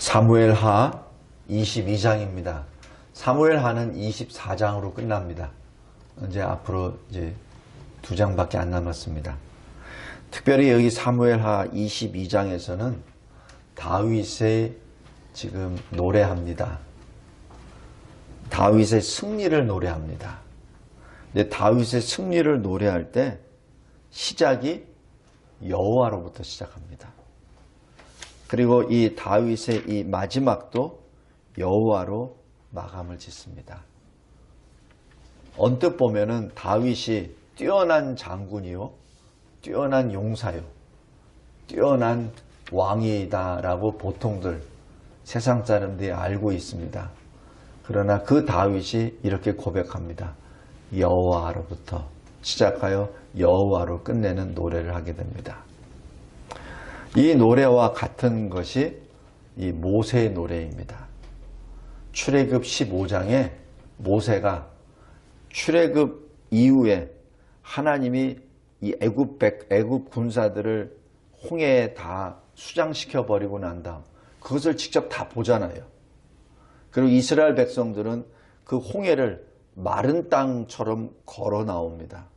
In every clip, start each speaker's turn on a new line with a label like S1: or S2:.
S1: 사무엘하 22장입니다. 사무엘하는 24장으로 끝납니다. 이제 앞으로 이제 2장밖에 안 남았습니다. 특별히 여기 사무엘하 22장에서는 다윗의 지금 노래합니다. 다윗의 승리를 노래합니다. 근데 다윗의 승리를 노래할 때 시작이 여호와로부터 시작합니다. 그리고 이 다윗의 이 마지막도 여호와로 마감을 짓습니다. 언뜻 보면은 다윗이 뛰어난 장군이요, 뛰어난 용사요, 뛰어난 왕이다라고 보통들 세상 사람들이 알고 있습니다. 그러나 그 다윗이 이렇게 고백합니다. 여호와로부터 시작하여 여호와로 끝내는 노래를 하게 됩니다. 이 노래와 같은 것이 이 모세의 노래입니다. 출애굽 15장에 모세가 출애굽 이후에 하나님이 이 애굽 군사들을 홍해에 다 수장시켜 버리고 난 다음 그것을 직접 다 보잖아요. 그리고 이스라엘 백성들은 그 홍해를 마른 땅처럼 걸어 나옵니다.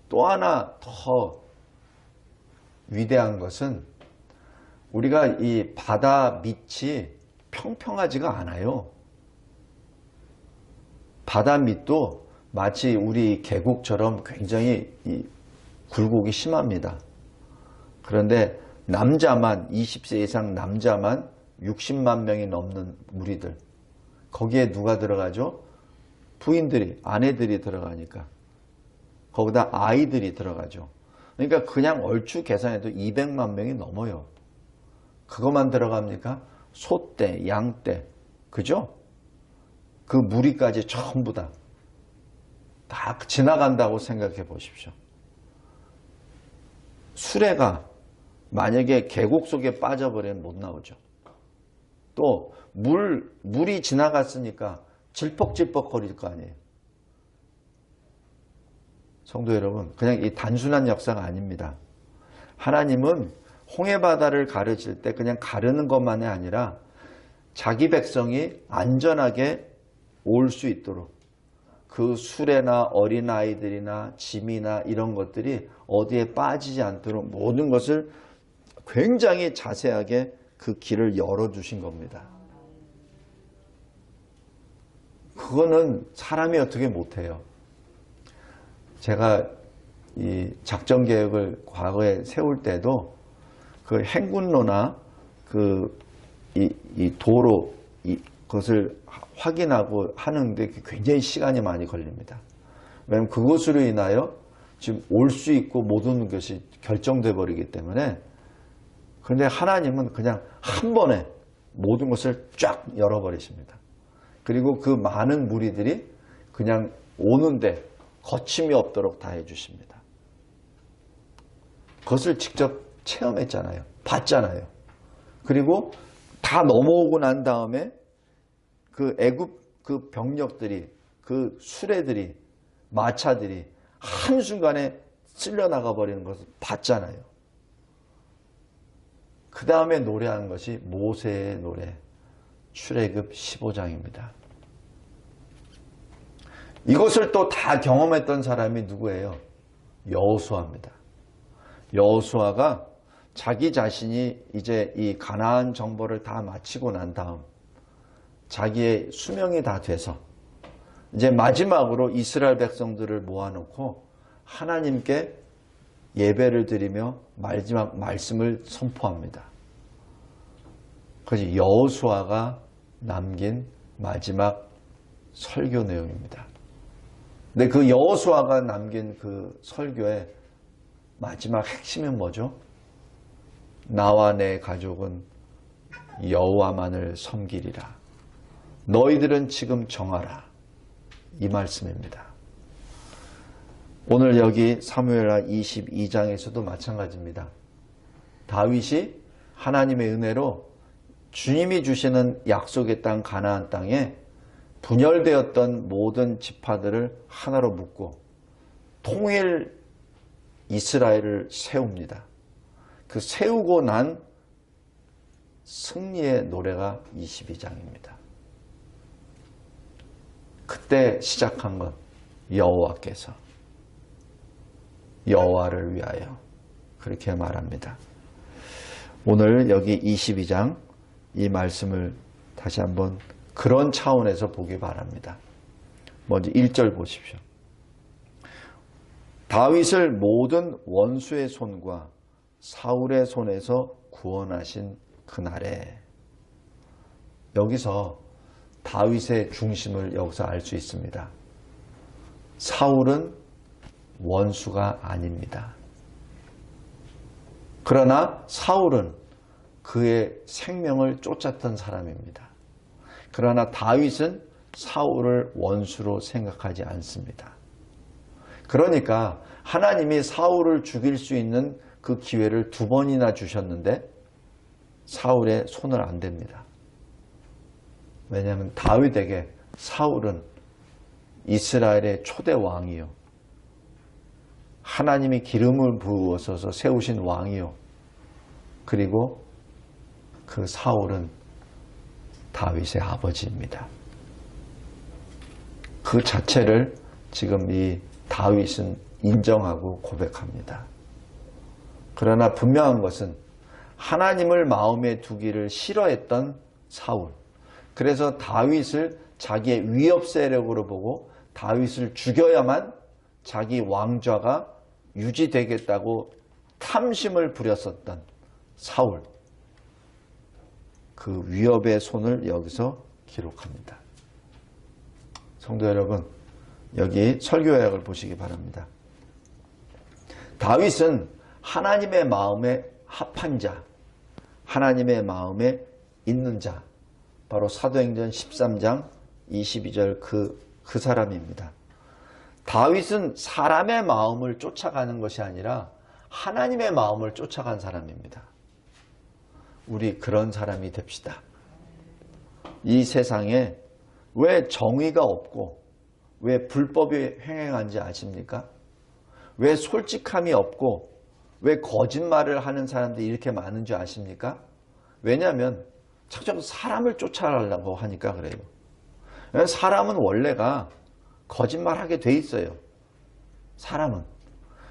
S1: 또 하나 더 위대한 것은 우리가 이 바다 밑이 평평하지가 않아요. 바다 밑도 마치 우리 계곡처럼 굉장히 굴곡이 심합니다. 그런데 남자만 20세 이상 남자만 60만 명이 넘는 무리들, 거기에 누가 들어가죠? 부인들이, 아내들이 들어가니까 거기다 아이들이 들어가죠. 그러니까 그냥 얼추 계산해도 200만 명이 넘어요. 그것만 들어갑니까? 소떼, 양떼, 그죠? 그 무리까지 전부 다 지나간다고 생각해 보십시오. 수레가 만약에 계곡 속에 빠져버리면 못 나오죠. 또 물이 지나갔으니까 질퍽질퍽 거릴 거 아니에요. 성도 여러분, 그냥 이 단순한 역사가 아닙니다. 하나님은 홍해바다를 가르칠 때 그냥 가르는 것만이 아니라 자기 백성이 안전하게 올 수 있도록 그 수레나 어린아이들이나 짐이나 이런 것들이 어디에 빠지지 않도록 모든 것을 굉장히 자세하게 그 길을 열어주신 겁니다. 그거는 사람이 어떻게 못해요. 제가 이 작전 계획을 과거에 세울 때도 그 행군로나 이 도로 그것을 확인하고 하는데 굉장히 시간이 많이 걸립니다. 왜냐하면 그것으로 인하여 지금 올 수 있고 못 오는 것이 결정돼 버리기 때문에. 그런데 하나님은 그냥 한 번에 모든 것을 쫙 열어버리십니다. 그리고 그 많은 무리들이 그냥 오는데 거침이 없도록 다 해주십니다. 그것을 직접 체험했잖아요. 봤잖아요. 그리고 다 넘어오고 난 다음에 그 애굽 그 병력들이, 그 수레들이, 마차들이 한순간에 쓸려나가 버리는 것을 봤잖아요. 그 다음에 노래하는 것이 모세의 노래, 출애굽 15장입니다. 이것을 또 다 경험했던 사람이 누구예요? 여호수아입니다. 여호수아가 자기 자신이 이제 이 가나안 정벌을 다 마치고 난 다음 자기의 수명이 다 돼서 이제 마지막으로 이스라엘 백성들을 모아놓고 하나님께 예배를 드리며 마지막 말씀을 선포합니다. 그것이 여호수아가 남긴 마지막 설교 내용입니다. 근데 그 여호수아가 남긴 그 설교의 마지막 핵심은 뭐죠? 나와 내 가족은 여호와만을 섬기리라. 너희들은 지금 정하라. 이 말씀입니다. 오늘 여기 사무엘하 22장에서도 마찬가지입니다. 다윗이 하나님의 은혜로 주님이 주시는 약속의 땅 가나안 땅에 분열되었던 모든 지파들을 하나로 묶고 통일 이스라엘을 세웁니다. 그 세우고 난 승리의 노래가 22장입니다. 그때 시작한 건 여호와께서 여호와를 위하여 그렇게 말합니다. 오늘 여기 22장 이 말씀을 다시 한번 그런 차원에서 보기 바랍니다. 먼저 1절 보십시오. 다윗을 모든 원수의 손과 사울의 손에서 구원하신 그날에, 여기서 다윗의 중심을 여기서 알 수 있습니다. 사울은 원수가 아닙니다. 그러나 사울은 그의 생명을 쫓았던 사람입니다. 그러나 다윗은 사울을 원수로 생각하지 않습니다. 그러니까 하나님이 사울을 죽일 수 있는 그 기회를 2번이나 주셨는데 사울의 손을 안 댑니다. 왜냐하면 다윗에게 사울은 이스라엘의 초대 왕이요, 하나님이 기름을 부으셔서 세우신 왕이요, 그리고 그 사울은 다윗의 아버지입니다. 그 자체를 지금 이 다윗은 인정하고 고백합니다. 그러나 분명한 것은 하나님을 마음에 두기를 싫어했던 사울, 그래서 다윗을 자기의 위협 세력으로 보고 다윗을 죽여야만 자기 왕좌가 유지되겠다고 탐심을 부렸었던 사울, 그 위협의 손을 여기서 기록합니다. 성도 여러분, 여기 설교약을 보시기 바랍니다. 다윗은 하나님의 마음에 합한 자, 하나님의 마음에 있는 자, 바로 사도행전 13장 22절 그 사람입니다. 다윗은 사람의 마음을 쫓아가는 것이 아니라 하나님의 마음을 쫓아간 사람입니다. 우리 그런 사람이 됩시다. 이 세상에 왜 정의가 없고 왜 불법이 횡행한지 아십니까? 왜 솔직함이 없고 왜 거짓말을 하는 사람들이 이렇게 많은 줄 아십니까? 왜냐하면 자꾸 사람을 쫓아가려고 하니까 그래요. 사람은 원래가 거짓말하게 돼 있어요. 사람은.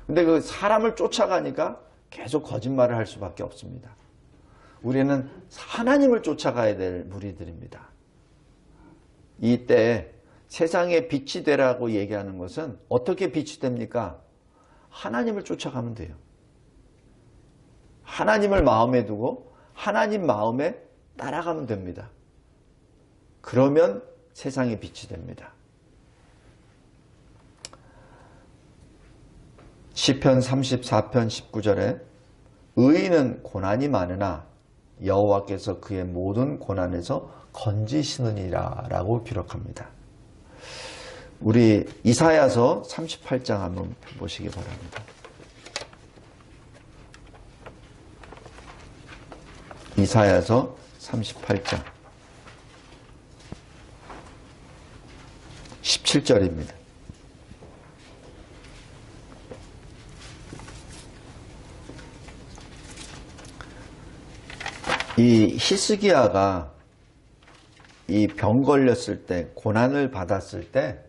S1: 근데 그 사람을 쫓아가니까 계속 거짓말을 할 수밖에 없습니다. 우리는 하나님을 쫓아가야 될 무리들입니다. 이때 세상에 빛이 되라고 얘기하는 것은 어떻게 빛이 됩니까? 하나님을 쫓아가면 돼요. 하나님을 마음에 두고 하나님 마음에 따라가면 됩니다. 그러면 세상에 빛이 됩니다. 시편 34편 19절에 의인은 고난이 많으나 여호와께서 그의 모든 고난에서 건지시느니라 라고 기록합니다. 우리 이사야서 38장 한번 보시기 바랍니다. 이사야서 38장 17절입니다. 이 히스기야가 이 병 걸렸을 때, 고난을 받았을 때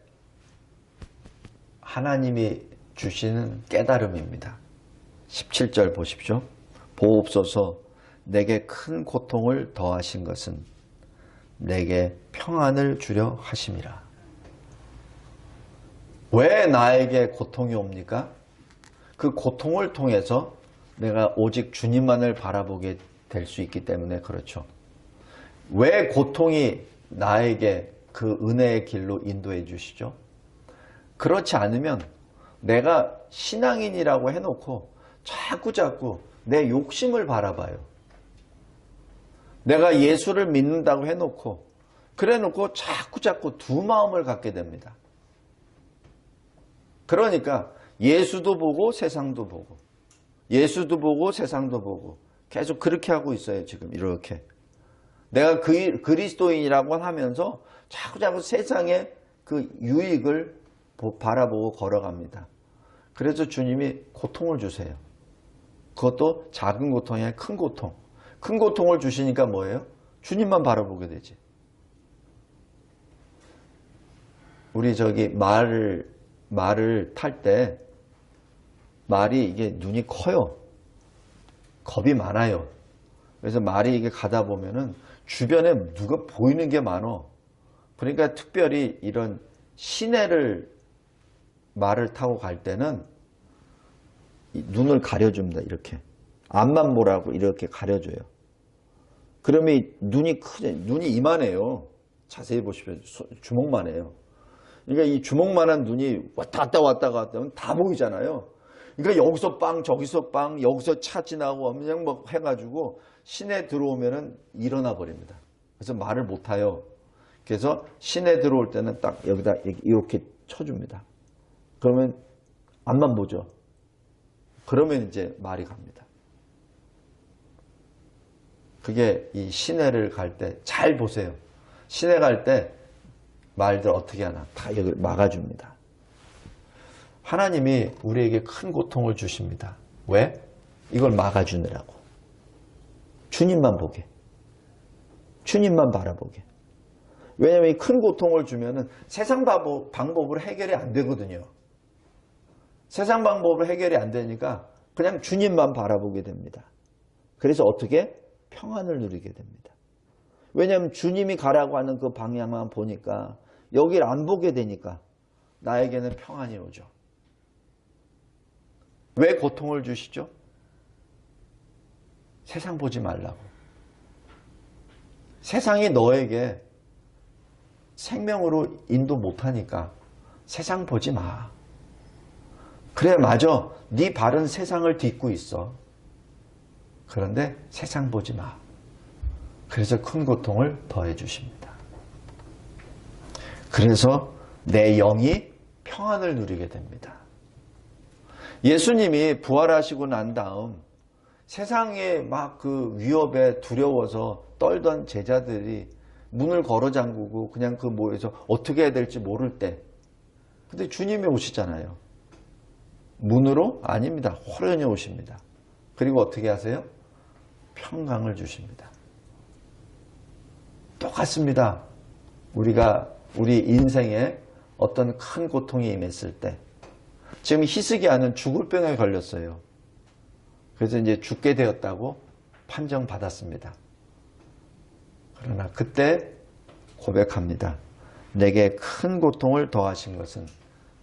S1: 하나님이 주시는 깨달음입니다. 17절 보십시오. 보옵소서, 내게 큰 고통을 더하신 것은 내게 평안을 주려 하심이라. 왜 나에게 고통이 옵니까? 그 고통을 통해서 내가 오직 주님만을 바라보게 될 수 있기 때문에 그렇죠. 왜 고통이 나에게 그 은혜의 길로 인도해 주시죠? 그렇지 않으면 내가 신앙인이라고 해놓고 자꾸 내 욕심을 바라봐요. 내가 예수를 믿는다고 해놓고 그래놓고 자꾸 두 마음을 갖게 됩니다. 그러니까 예수도 보고 세상도 보고 예수도 보고 세상도 보고 계속 그렇게 하고 있어요. 지금 이렇게 내가 그리스도인이라고 하면서 자꾸 세상의 그 유익을 바라보고 걸어갑니다. 그래서 주님이 고통을 주세요. 그것도 작은 고통이 아니라 큰 고통. 큰 고통을 주시니까 뭐예요? 주님만 바라보게 되지. 우리 저기 말을 탈 때 말이 이게 눈이 커요. 겁이 많아요. 그래서 말이 이게 가다 보면은 주변에 누가 보이는 게 많어. 그러니까 특별히 이런 시내를 말을 타고 갈 때는 눈을 가려줍니다. 이렇게. 앞만 보라고 이렇게 가려줘요. 그러면 눈이 이만해요. 자세히 보시면 주먹만 해요. 그러니까 이 주먹만한 눈이 왔다 갔다 하면 다 보이잖아요. 그러니까 여기서 빵, 저기서 빵, 여기서 차 지나고 그냥 막 해가지고 시내 들어오면은 일어나 버립니다. 그래서 말을 못 해요. 그래서 시내 들어올 때는 딱 여기다 이렇게 쳐줍니다. 그러면 앞만 보죠. 그러면 이제 말이 갑니다. 그게 이 시내를 갈 때 잘 보세요. 시내 갈 때 말들 어떻게 하나 다 여기 막아줍니다. 하나님이 우리에게 큰 고통을 주십니다. 왜? 이걸 막아주느라고. 주님만 보게. 주님만 바라보게. 왜냐하면 이 큰 고통을 주면은 세상 방법으로 해결이 안 되거든요. 세상 방법으로 해결이 안 되니까 그냥 주님만 바라보게 됩니다. 그래서 어떻게? 평안을 누리게 됩니다. 왜냐하면 주님이 가라고 하는 그 방향만 보니까 여기를 안 보게 되니까 나에게는 평안이 오죠. 왜 고통을 주시죠? 세상 보지 말라고. 세상이 너에게 생명으로 인도 못하니까 세상 보지 마. 그래 맞아. 네 발은 세상을 딛고 있어. 그런데 세상 보지 마. 그래서 큰 고통을 더해 주십니다. 그래서 내 영이 평안을 누리게 됩니다. 예수님이 부활하시고 난 다음 세상에 막 그 위협에 두려워서 떨던 제자들이 문을 걸어 잠그고 그냥 그 모여서 어떻게 해야 될지 모를 때 근데 주님이 오시잖아요. 문으로? 아닙니다. 호련히 오십니다. 그리고 어떻게 하세요? 평강을 주십니다. 똑같습니다. 우리 인생에 어떤 큰 고통이 임했을 때 지금 히스기야는 죽을 병에 걸렸어요. 그래서 이제 죽게 되었다고 판정받았습니다. 그러나 그때 고백합니다. 내게 큰 고통을 더하신 것은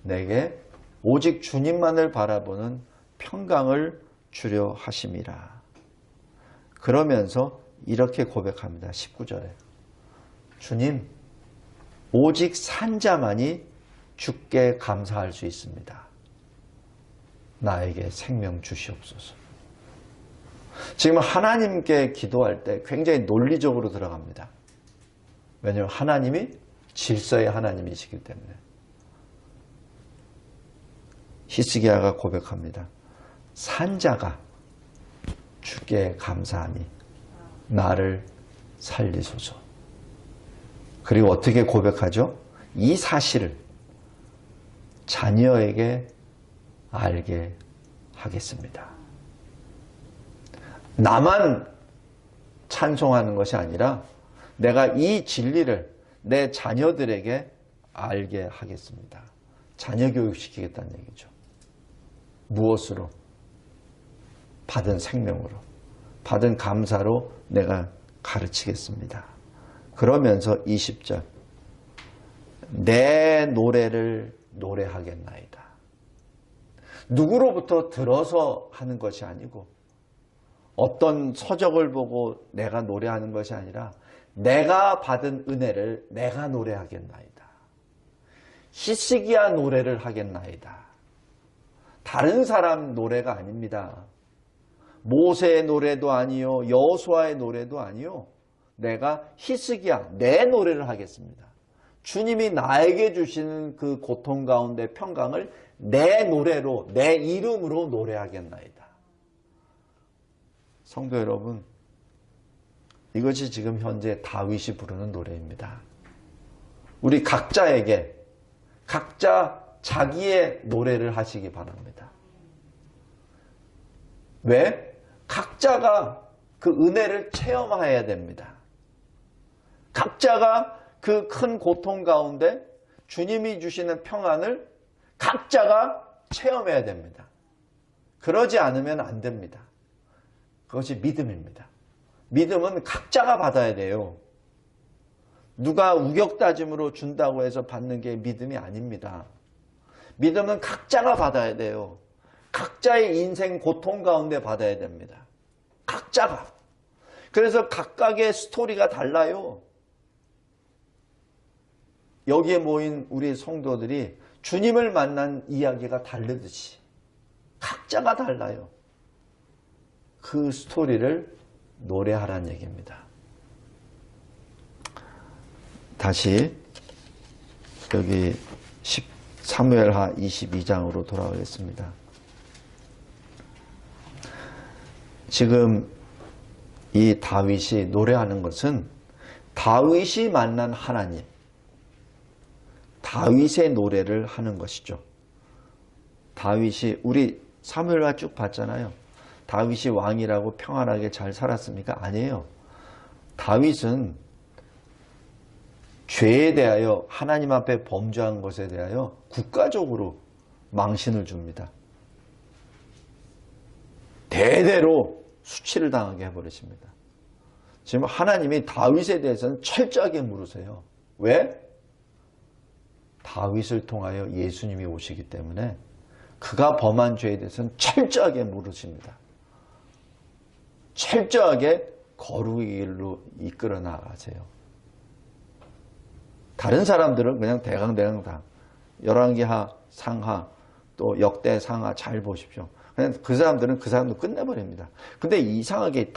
S1: 내게 오직 주님만을 바라보는 평강을 주려 하심이라. 그러면서 이렇게 고백합니다. 19절에 주님 오직 산자만이 주께 감사할 수 있습니다. 나에게 생명 주시옵소서. 지금 하나님께 기도할 때 굉장히 논리적으로 들어갑니다. 왜냐하면 하나님이 질서의 하나님이시기 때문에. 히스기야가 고백합니다. 산자가 주께 감사하니 나를 살리소서. 그리고 어떻게 고백하죠? 이 사실을 자녀에게 알게 하겠습니다. 나만 찬송하는 것이 아니라 내가 이 진리를 내 자녀들에게 알게 하겠습니다. 자녀 교육시키겠다는 얘기죠. 무엇으로? 받은 생명으로, 받은 감사로 내가 가르치겠습니다. 그러면서 20절 내 노래를 노래하겠나이다. 누구로부터 들어서 하는 것이 아니고 어떤 서적을 보고 내가 노래하는 것이 아니라 내가 받은 은혜를 내가 노래하겠나이다. 히스기야 노래를 하겠나이다. 다른 사람 노래가 아닙니다. 모세의 노래도 아니요 여호수아의 노래도 아니요 내가 히스기야 내 노래를 하겠습니다. 주님이 나에게 주시는 그 고통 가운데 평강을 내 노래로 내 이름으로 노래하겠나이다. 성도 여러분, 이것이 지금 현재 다윗이 부르는 노래입니다. 우리 각자에게 각자 자기의 노래를 하시기 바랍니다. 왜? 각자가 그 은혜를 체험해야 됩니다. 각자가 그 큰 고통 가운데 주님이 주시는 평안을 각자가 체험해야 됩니다. 그러지 않으면 안 됩니다. 그것이 믿음입니다. 믿음은 각자가 받아야 돼요. 누가 우격다짐으로 준다고 해서 받는 게 믿음이 아닙니다. 믿음은 각자가 받아야 돼요. 각자의 인생 고통 가운데 받아야 됩니다. 각자가. 그래서 각각의 스토리가 달라요. 여기에 모인 우리 성도들이 주님을 만난 이야기가 다르듯이 각자가 달라요. 그 스토리를 노래하라는 얘기입니다. 다시 여기 사무엘하 22장으로 돌아가겠습니다. 지금 이 다윗이 노래하는 것은 다윗이 만난 하나님, 다윗의 노래를 하는 것이죠. 다윗이 우리 사무엘하 쭉 봤잖아요. 다윗이 왕이라고 평안하게 잘 살았습니까? 아니에요. 다윗은 죄에 대하여 하나님 앞에 범죄한 것에 대하여 국가적으로 망신을 줍니다. 대대로 수치를 당하게 해버리십니다. 지금 하나님이 다윗에 대해서는 철저하게 물으세요. 왜? 다윗을 통하여 예수님이 오시기 때문에 그가 범한 죄에 대해서는 철저하게 물으십니다. 철저하게 거룩의 길로 이끌어 나가세요. 다른 사람들은 그냥 대강대강 다 열왕기하, 상하, 또 역대, 상하 잘 보십시오. 그냥 그 사람들은 그 사람도 끝내버립니다. 근데 이상하게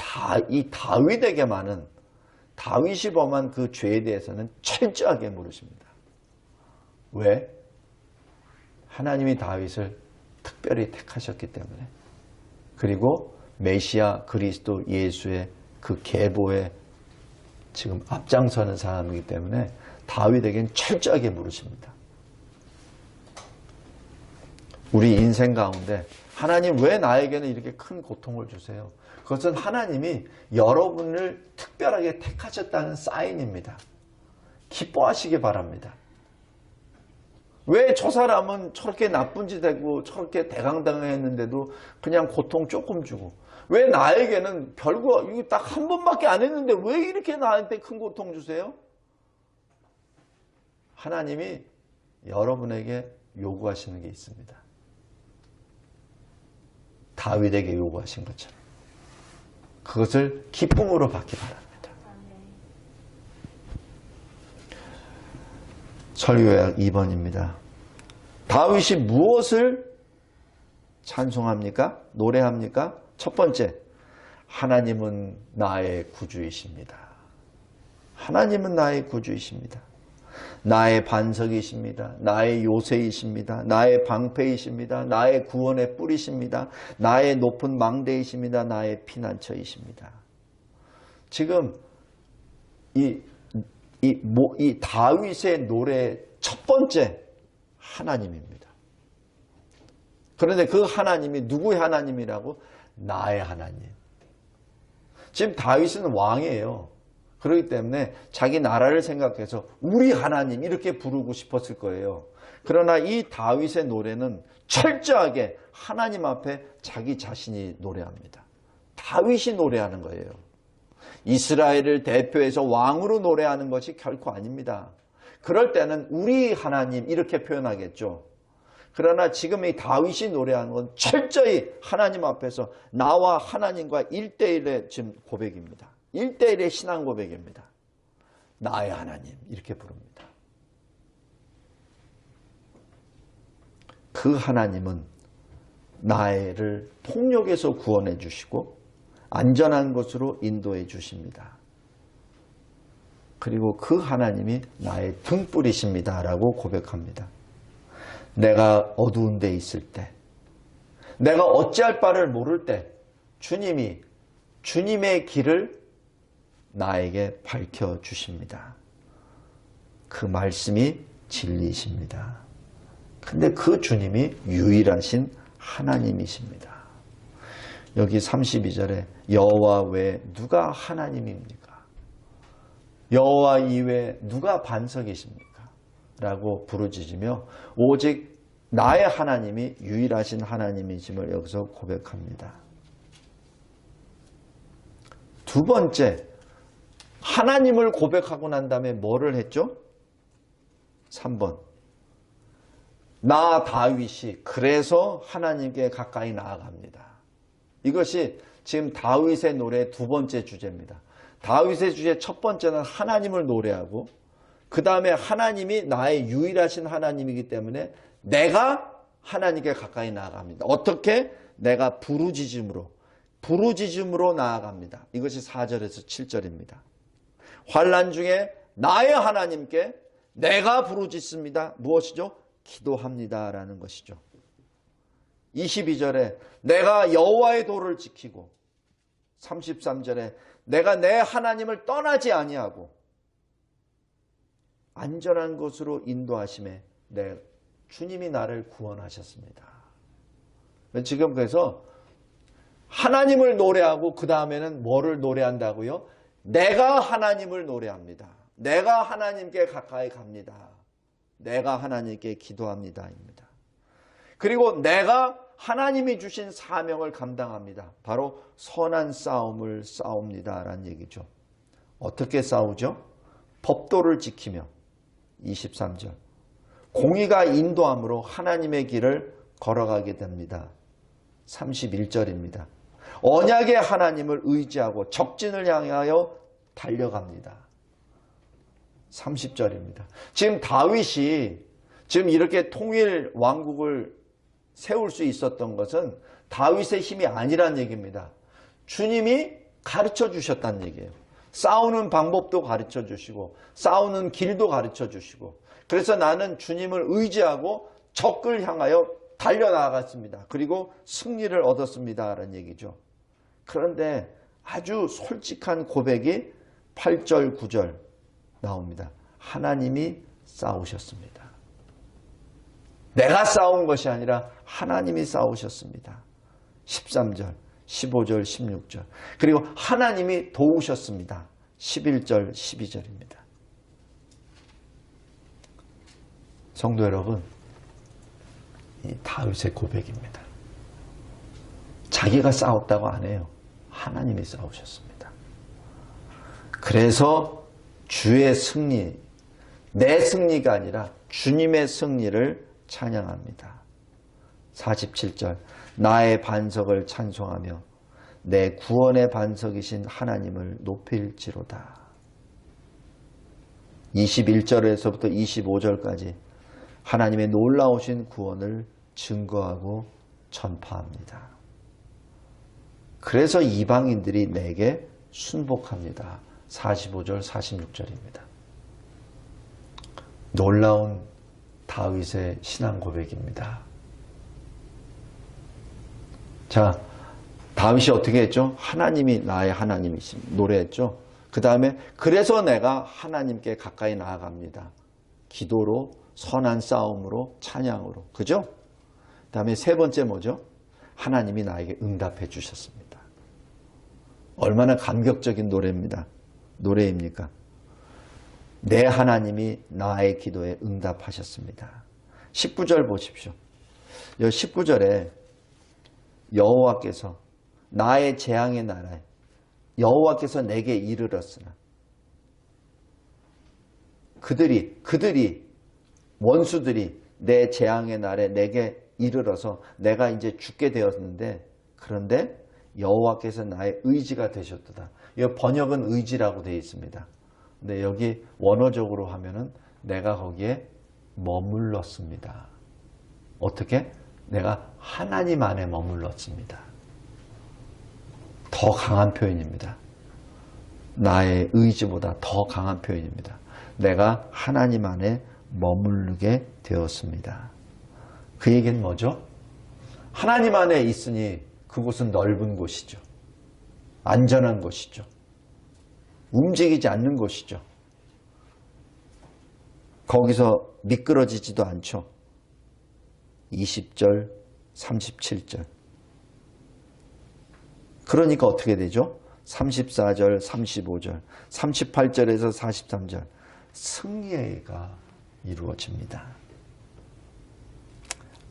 S1: 이 다윗에게만은 다윗이 범한 그 죄에 대해서는 철저하게 물으십니다. 왜? 하나님이 다윗을 특별히 택하셨기 때문에, 그리고 메시아 그리스도 예수의 그 계보에 지금 앞장서는 사람이기 때문에 다윗에겐 철저하게 물으십니다. 우리 인생 가운데 하나님 왜 나에게는 이렇게 큰 고통을 주세요? 그것은 하나님이 여러분을 특별하게 택하셨다는 사인입니다. 기뻐하시기 바랍니다. 왜 저 사람은 저렇게 나쁜 짓 하고 저렇게 대강당했는데도 그냥 고통 조금 주고, 왜 나에게는 별거 이거 딱 한 번밖에 안 했는데 왜 이렇게 나한테 큰 고통 주세요? 하나님이 여러분에게 요구하시는 게 있습니다. 다윗에게 요구하신 것처럼 그것을 기쁨으로 받기 바랍니다. 설교약 2번입니다. 다윗이 무엇을 찬송합니까? 노래합니까? 첫 번째, 하나님은 나의 구주이십니다. 하나님은 나의 구주이십니다. 나의 반석이십니다. 나의 요새이십니다. 나의 방패이십니다. 나의 구원의 뿌리십니다. 나의 높은 망대이십니다. 나의 피난처이십니다. 지금 이 다윗의 노래의 첫 번째 하나님입니다. 그런데 그 하나님이 누구의 하나님이라고? 나의 하나님. 지금 다윗은 왕이에요. 그렇기 때문에 자기 나라를 생각해서 우리 하나님 이렇게 부르고 싶었을 거예요. 그러나 이 다윗의 노래는 철저하게 하나님 앞에 자기 자신이 노래합니다. 다윗이 노래하는 거예요. 이스라엘을 대표해서 왕으로 노래하는 것이 결코 아닙니다. 그럴 때는 우리 하나님 이렇게 표현하겠죠. 그러나 지금 이 다윗이 노래하는 건 철저히 하나님 앞에서 나와 하나님과 1대1의 지금 고백입니다. 1대1의 신앙 고백입니다. 나의 하나님 이렇게 부릅니다. 그 하나님은 나를 폭력에서 구원해 주시고 안전한 곳으로 인도해 주십니다. 그리고 그 하나님이 나의 등불이십니다 라고 고백합니다. 내가 어두운 데 있을 때, 내가 어찌할 바를 모를 때 주님의 길을 나에게 밝혀주십니다. 그 말씀이 진리이십니다. 근데 그 주님이 유일하신 하나님이십니다. 여기 32절에 여호와 외에 누가 하나님입니까? 여호와 이외에 누가 반석이십니까? 라고 부르짖으며 오직 나의 하나님이 유일하신 하나님이심을 여기서 고백합니다. 두 번째, 하나님을 고백하고 난 다음에 뭐를 했죠? 3번. 나 다윗이 그래서 하나님께 가까이 나아갑니다. 이것이 지금 다윗의 노래의 두 번째 주제입니다. 다윗의 주제 첫 번째는 하나님을 노래하고 그 다음에 하나님이 나의 유일하신 하나님이기 때문에 내가 하나님께 가까이 나아갑니다. 어떻게? 내가 부르짖음으로 나아갑니다. 이것이 4절에서 7절입니다. 환난 중에 나의 하나님께 내가 부르짖습니다. 무엇이죠? 기도합니다 라는 것이죠. 22절에 내가 여호와의 도를 지키고 33절에 내가 내 하나님을 떠나지 아니하고 안전한 곳으로 인도하심에 내 주님이 나를 구원하셨습니다. 지금 그래서 하나님을 노래하고 그 다음에는 뭐를 노래한다고요? 내가 하나님을 노래합니다. 내가 하나님께 가까이 갑니다. 내가 하나님께 기도합니다. 입니다. 그리고 내가 하나님이 주신 사명을 감당합니다. 바로 선한 싸움을 싸웁니다. 라는 얘기죠. 어떻게 싸우죠? 법도를 지키며 23절 공의가 인도함으로 하나님의 길을 걸어가게 됩니다. 31절입니다. 언약의 하나님을 의지하고 적진을 향하여 달려갑니다. 30절입니다. 지금 다윗이 지금 이렇게 통일 왕국을 세울 수 있었던 것은 다윗의 힘이 아니란 얘기입니다. 주님이 가르쳐 주셨다는 얘기예요. 싸우는 방법도 가르쳐 주시고 싸우는 길도 가르쳐 주시고 그래서 나는 주님을 의지하고 적을 향하여 달려나갔습니다. 그리고 승리를 얻었습니다. 라는 얘기죠. 그런데 아주 솔직한 고백이 8절, 9절 나옵니다. 하나님이 싸우셨습니다. 내가 싸운 것이 아니라 하나님이 싸우셨습니다. 13절, 15절, 16절. 그리고 하나님이 도우셨습니다. 11절, 12절입니다. 성도 여러분, 이 다윗의 고백입니다. 자기가 싸웠다고 안 해요. 하나님이 싸우셨습니다. 그래서 주의 승리, 내 승리가 아니라 주님의 승리를 찬양합니다. 47절 나의 반석을 찬송하며 내 구원의 반석이신 하나님을 높일지로다. 21절에서부터 25절까지 하나님의 놀라우신 구원을 증거하고 전파합니다. 그래서 이방인들이 내게 순복합니다. 45절, 46절입니다. 놀라운 다윗의 신앙 고백입니다. 자, 다윗이 어떻게 했죠? 하나님이 나의 하나님이십니다. 노래했죠. 그 다음에 그래서 내가 하나님께 가까이 나아갑니다. 기도로, 선한 싸움으로, 찬양으로. 그죠? 그 다음에 세 번째 뭐죠? 하나님이 나에게 응답해 주셨습니다. 얼마나 감격적인 노래입니까? 내 하나님이 나의 기도에 응답하셨습니다. 19절 보십시오. 이 19절에 여호와께서 나의 재앙의 나라에 여호와께서 내게 이르렀으나 그들이 원수들이 내 재앙의 날에 내게 이르러서 내가 이제 죽게 되었는데 그런데 여호와께서 나의 의지가 되셨도다. 이 번역은 의지라고 되어 있습니다. 근데 여기 원어적으로 하면은 내가 거기에 머물렀습니다. 어떻게? 내가 하나님 안에 머물렀습니다. 더 강한 표현입니다. 나의 의지보다 더 강한 표현입니다. 내가 하나님 안에 머무르게 되었습니다. 그 얘기는 뭐죠? 하나님 안에 있으니 그곳은 넓은 곳이죠. 안전한 곳이죠. 움직이지 않는 곳이죠. 거기서 미끄러지지도 않죠. 20절, 37절. 그러니까 어떻게 되죠? 34절, 35절, 38절에서 43절 승리가 이루어집니다.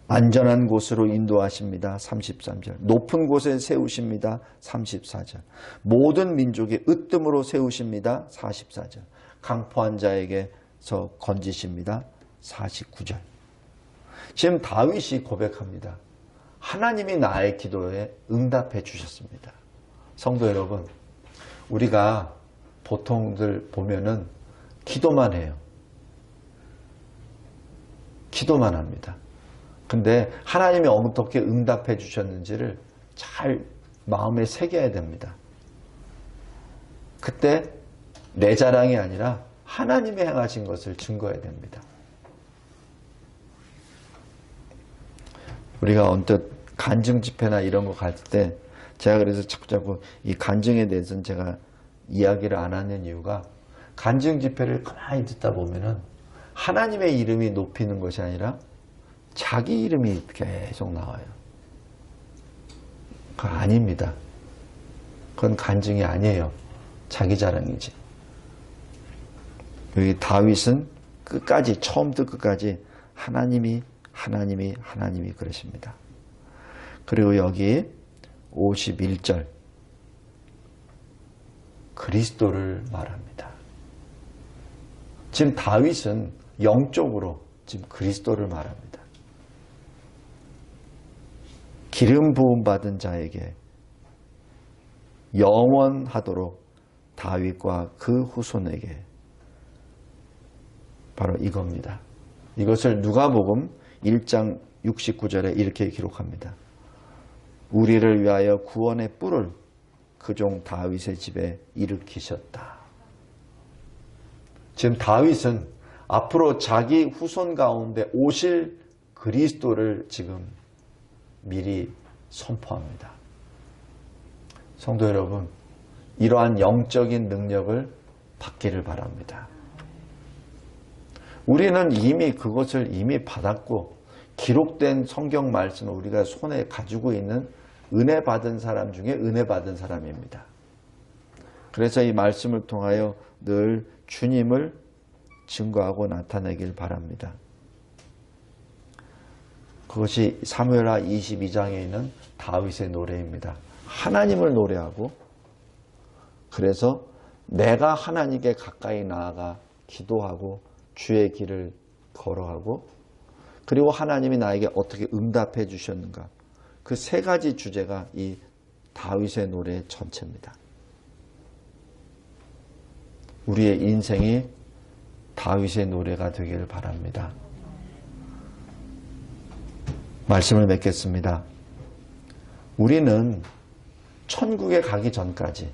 S1: 안전한 곳으로 인도하십니다. 33절. 높은 곳에 세우십니다. 34절. 모든 민족의 으뜸으로 세우십니다. 44절. 강포한 자에게서 건지십니다. 49절. 지금 다윗이 고백합니다. 하나님이 나의 기도에 응답해 주셨습니다. 성도 여러분, 우리가 보통들 보면은 기도만 해요. 기도만 합니다. 근데 하나님이 어떻게 응답해 주셨는지를 잘 마음에 새겨야 됩니다. 그때 내 자랑이 아니라 하나님이 행하신 것을 증거해야 됩니다. 우리가 언뜻 간증 집회나 이런 거 갈 때 제가 그래서 자꾸 이 간증에 대해서는 제가 이야기를 안 하는 이유가 간증 집회를 가만히 듣다 보면은 하나님의 이름이 높이는 것이 아니라 자기 이름이 계속 나와요. 그거 아닙니다. 그건 간증이 아니에요. 자기 자랑이지. 여기 다윗은 끝까지 처음부터 끝까지 하나님이 그러십니다. 그리고 여기 51절 그리스도를 말합니다. 지금 다윗은 영적으로 지금 그리스도를 말합니다. 기름 부음 받은 자에게 영원하도록 다윗과 그 후손에게 바로 이겁니다. 이것을 누가복음 1장 69절에 이렇게 기록합니다. 우리를 위하여 구원의 뿔을 그 종 다윗의 집에 일으키셨다. 지금 다윗은 앞으로 자기 후손 가운데 오실 그리스도를 지금 미리 선포합니다. 성도 여러분, 이러한 영적인 능력을 받기를 바랍니다. 우리는 이미 그것을 이미 받았고 기록된 성경 말씀을 우리가 손에 가지고 있는 은혜 받은 사람 중에 은혜 받은 사람입니다. 그래서 이 말씀을 통하여 늘 주님을 증거하고 나타내길 바랍니다. 그것이 사무엘하 22장에 있는 다윗의 노래입니다. 하나님을 노래하고 그래서 내가 하나님께 가까이 나아가 기도하고 주의 길을 걸어가고 그리고 하나님이 나에게 어떻게 응답해 주셨는가 그 세 가지 주제가 이 다윗의 노래의 전체입니다. 우리의 인생이 다윗의 노래가 되기를 바랍니다. 말씀을 맺겠습니다. 우리는 천국에 가기 전까지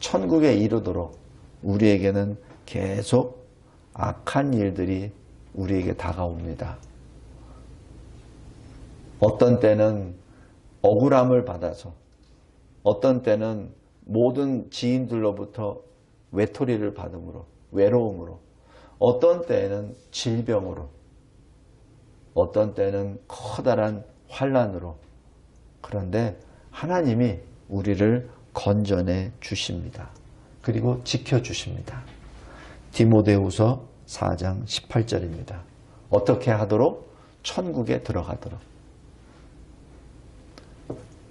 S1: 천국에 이르도록 우리에게는 계속 악한 일들이 우리에게 다가옵니다. 어떤 때는 억울함을 받아서 어떤 때는 모든 지인들로부터 외톨이를 받음으로 외로움으로 어떤 때는 질병으로 어떤 때는 커다란 환난으로 그런데 하나님이 우리를 건져내 주십니다. 그리고 지켜주십니다. 디모데후서 4장 18절입니다. 어떻게 하도록? 천국에 들어가도록.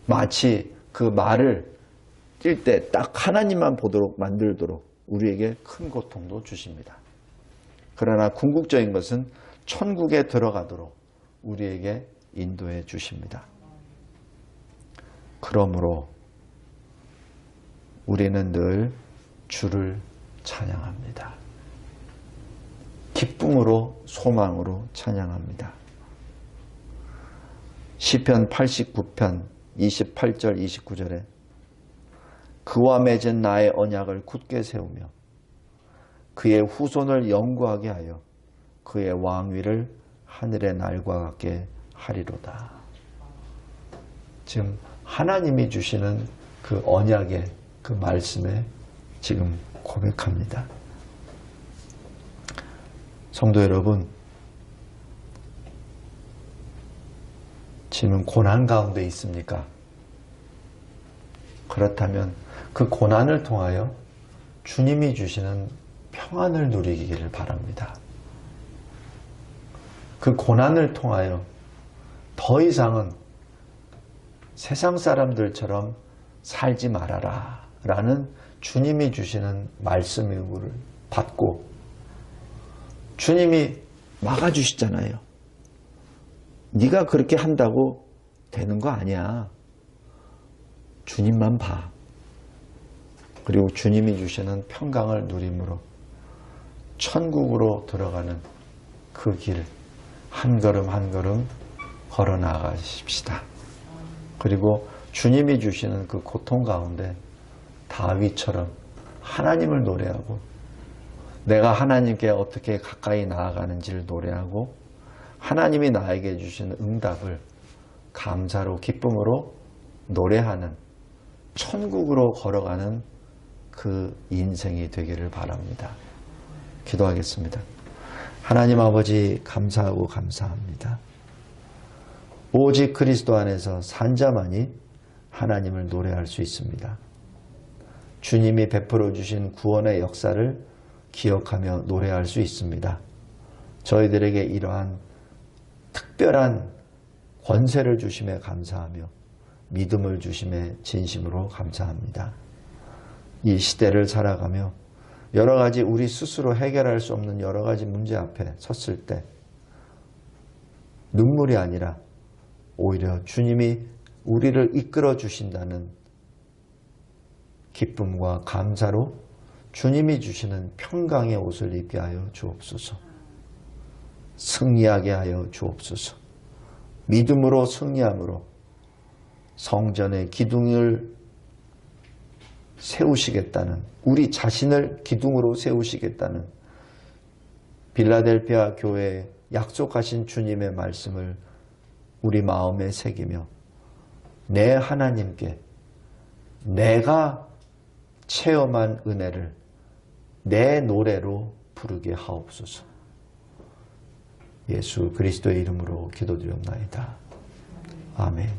S1: 마치 그 말을 뛸 때 딱 하나님만 보도록 만들도록 우리에게 큰 고통도 주십니다. 그러나 궁극적인 것은 천국에 들어가도록 우리에게 인도해 주십니다. 그러므로 우리는 늘 주를 찬양합니다. 기쁨으로 소망으로 찬양합니다. 시편 89편 28절 29절에 그와 맺은 나의 언약을 굳게 세우며 그의 후손을 영구하게 하여 그의 왕위를 하늘의 날과 같게 하리로다. 지금 하나님이 주시는 그 언약의 그 말씀에 지금 고백합니다. 성도 여러분, 지금 고난 가운데 있습니까? 그렇다면 그 고난을 통하여 주님이 주시는 평안을 누리기를 바랍니다. 그 고난을 통하여 더 이상은 세상 사람들처럼 살지 말아라 라는 주님이 주시는 말씀을 받고, 주님이 막아주시잖아요. 네가 그렇게 한다고 되는 거 아니야. 주님만 봐. 그리고 주님이 주시는 평강을 누림으로 천국으로 들어가는 그 길 한 걸음 한 걸음 걸어 나가십시다. 그리고 주님이 주시는 그 고통 가운데 다윗처럼 하나님을 노래하고, 내가 하나님께 어떻게 가까이 나아가는지를 노래하고, 하나님이 나에게 주시는 응답을 감사로 기쁨으로 노래하는 천국으로 걸어가는 그 인생이 되기를 바랍니다. 기도하겠습니다. 하나님 아버지, 감사하고 감사합니다. 오직 그리스도 안에서 산 자만이 하나님을 노래할 수 있습니다. 주님이 베풀어 주신 구원의 역사를 기억하며 노래할 수 있습니다. 저희들에게 이러한 특별한 권세를 주심에 감사하며 믿음을 주심에 진심으로 감사합니다. 이 시대를 살아가며 여러 가지 우리 스스로 해결할 수 없는 여러 가지 문제 앞에 섰을 때 눈물이 아니라 오히려 주님이 우리를 이끌어 주신다는 기쁨과 감사로 주님이 주시는 평강의 옷을 입게 하여 주옵소서. 승리하게 하여 주옵소서. 믿음으로 승리함으로 성전의 기둥을 세우시겠다는, 우리 자신을 기둥으로 세우시겠다는 빌라델피아 교회에 약속하신 주님의 말씀을 우리 마음에 새기며 내 하나님께 내가 체험한 은혜를 내 노래로 부르게 하옵소서. 예수 그리스도의 이름으로 기도드렸나이다. 아멘.